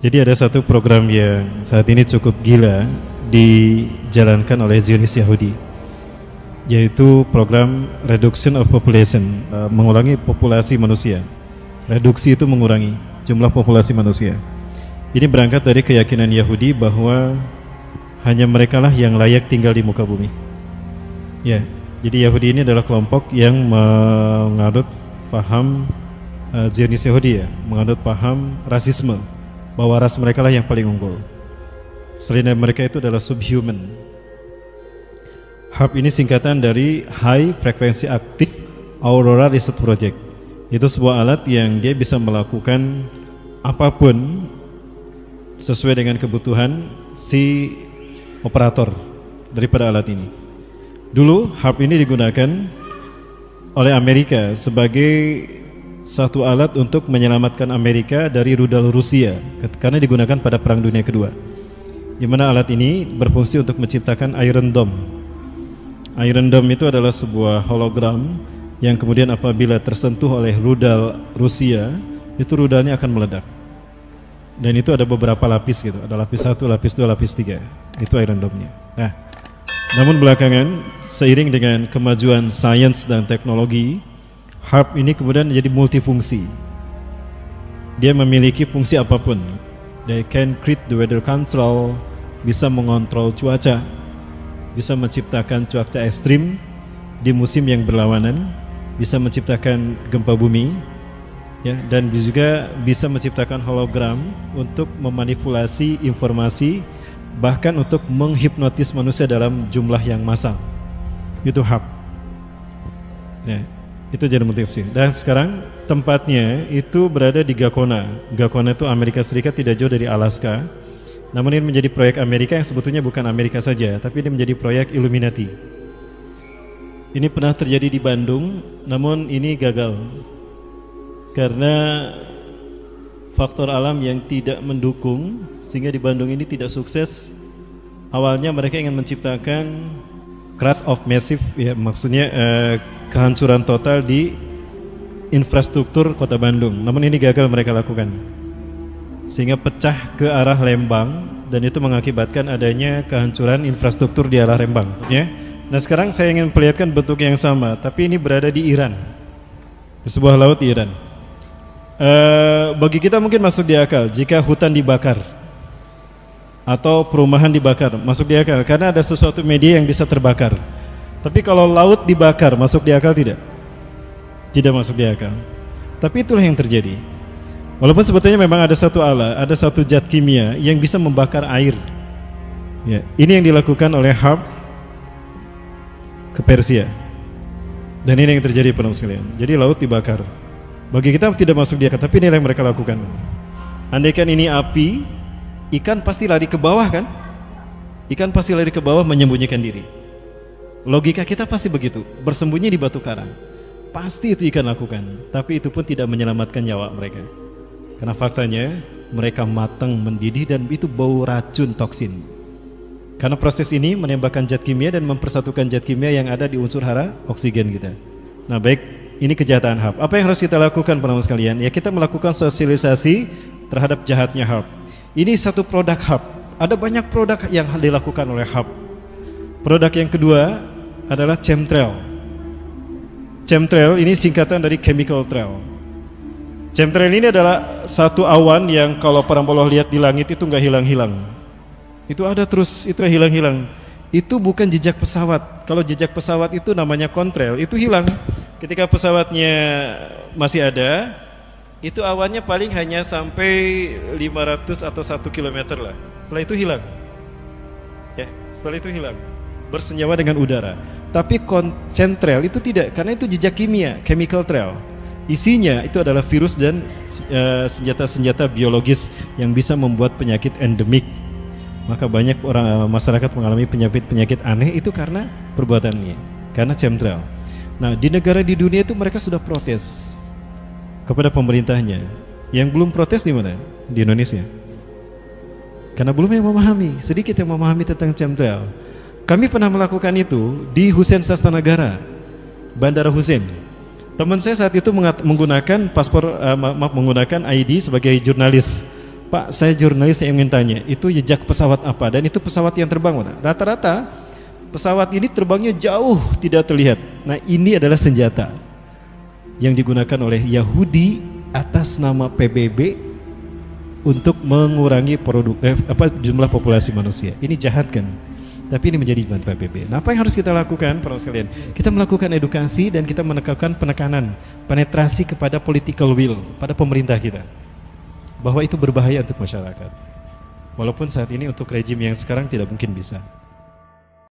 Jadi ada satu program yang saat ini cukup gila dijalankan oleh Zionis Yahudi, yaitu program Reduction of Population, mengurangi populasi manusia. Reduksi itu mengurangi jumlah populasi manusia. Ini berangkat dari keyakinan Yahudi bahwa hanya merekalah yang layak tinggal di muka bumi. Ya, jadi Yahudi ini adalah kelompok yang menganut paham Zionis Yahudi, ya, menganut paham rasisme, bahwa ras mereka lah yang paling unggul. Selain mereka itu adalah subhuman. HAP ini singkatan dari High Frequency Active Aurora Research Project. Itu sebuah alat yang dia bisa melakukan apapun sesuai dengan kebutuhan si operator daripada alat ini. Dulu HAP ini digunakan oleh Amerika sebagai satu alat untuk menyelamatkan Amerika dari rudal Rusia karena digunakan pada Perang Dunia Kedua, di mana alat ini berfungsi untuk menciptakan Iron Dome. Iron Dome itu adalah sebuah hologram yang kemudian apabila tersentuh oleh rudal Rusia, itu rudalnya akan meledak. Dan itu ada beberapa lapis gitu, ada lapis 1, lapis 2, lapis 3. Itu Iron Dome-nya. Nah, namun belakangan seiring dengan kemajuan sains dan teknologi, HARP ini kemudian menjadi multifungsi. Dia memiliki fungsi apapun. They can create the weather control, bisa mengontrol cuaca, bisa menciptakan cuaca ekstrim di musim yang berlawanan, bisa menciptakan gempa bumi, ya, dan juga bisa menciptakan hologram untuk memanipulasi informasi, bahkan untuk menghipnotis manusia dalam jumlah yang massal. Itu HARP. Nah, itu jadi multifungsi. Dan sekarang tempatnya itu berada di Gakona. Gakona itu Amerika Serikat, tidak jauh dari Alaska. Namun ini menjadi proyek Amerika yang sebetulnya bukan Amerika saja, tapi ini menjadi proyek Illuminati. Ini pernah terjadi di Bandung, namun ini gagal karena faktor alam yang tidak mendukung, sehingga di Bandung ini tidak sukses. Awalnya mereka ingin menciptakan crash of massive, ya, maksudnya kehancuran total di infrastruktur kota Bandung. Namun ini gagal mereka lakukan, sehingga pecah ke arah Lembang, dan itu mengakibatkan adanya kehancuran infrastruktur di arah Lembang, ya. Nah, sekarang saya ingin perlihatkan bentuk yang sama, tapi ini berada di Iran, di sebuah laut di Iran. Bagi kita mungkin masuk di akal jika hutan dibakar atau perumahan dibakar, masuk di akal karena ada sesuatu media yang bisa terbakar. Tapi kalau laut dibakar, masuk di akal tidak? Tidak masuk di akal. Tapi itulah yang terjadi. Walaupun sebetulnya memang ada satu alat, ada satu zat kimia yang bisa membakar air, ya, ini yang dilakukan oleh HARP ke Persia. Dan ini yang terjadi, penuh sekalian. Jadi laut dibakar. Bagi kita tidak masuk di akal, tapi ini yang mereka lakukan. Andaikan ini api, ikan pasti lari ke bawah, kan? Ikan pasti lari ke bawah menyembunyikan diri. Logika kita pasti begitu, bersembunyi di batu karang. Pasti itu ikan lakukan, tapi itu pun tidak menyelamatkan nyawa mereka. Karena faktanya mereka matang mendidih dan itu bau racun, toksin. Karena proses ini menembakkan zat kimia dan mempersatukan zat kimia yang ada di unsur hara oksigen kita. Nah, baik, ini kejahatan HARP. Apa yang harus kita lakukan, para sekalian? Ya, kita melakukan sosialisasi terhadap jahatnya HARP. Ini satu produk HARP. Ada banyak produk yang dilakukan oleh HARP. Produk yang kedua adalah chemtrail. Chemtrail ini singkatan dari chemical trail. Chemtrail ini adalah satu awan yang kalau para poloh lihat di langit itu nggak hilang-hilang. Itu ada terus, itu hilang-hilang. Itu bukan jejak pesawat. Kalau jejak pesawat itu namanya contrail, itu hilang. Ketika pesawatnya masih ada, itu awannya paling hanya sampai 500 atau 1 kilometer lah. Setelah itu hilang. Ya, setelah itu hilang. Bersenyawa dengan udara. Tapi chemtrail itu tidak, karena itu jejak kimia, chemical trail. Isinya itu adalah virus dan senjata-senjata biologis yang bisa membuat penyakit endemik. Maka banyak orang masyarakat mengalami penyakit-penyakit aneh itu karena perbuatannya, karena chemtrail. Nah, di negara di dunia itu mereka sudah protes kepada pemerintahnya. Yang belum protes di mana? Di Indonesia. Karena belum yang memahami, sedikit yang memahami tentang chemtrail. Kami pernah melakukan itu di Hussein Sastranagara, Bandara Hussein. Teman saya saat itu menggunakan paspor, menggunakan ID sebagai jurnalis. Pak, saya jurnalis, saya ingin tanya, itu jejak pesawat apa? Dan itu pesawat yang terbang mana? Rata-rata pesawat ini terbangnya jauh tidak terlihat. Nah, ini adalah senjata yang digunakan oleh Yahudi atas nama PBB untuk mengurangi jumlah populasi manusia. Ini jahat kan? Tapi ini menjadi beban PBB. Nah, apa yang harus kita lakukan, para sekalian? Kita melakukan edukasi dan kita menekankan penekanan, penetrasi kepada political will, pada pemerintah kita, bahwa itu berbahaya untuk masyarakat. Walaupun saat ini untuk rejim yang sekarang tidak mungkin bisa.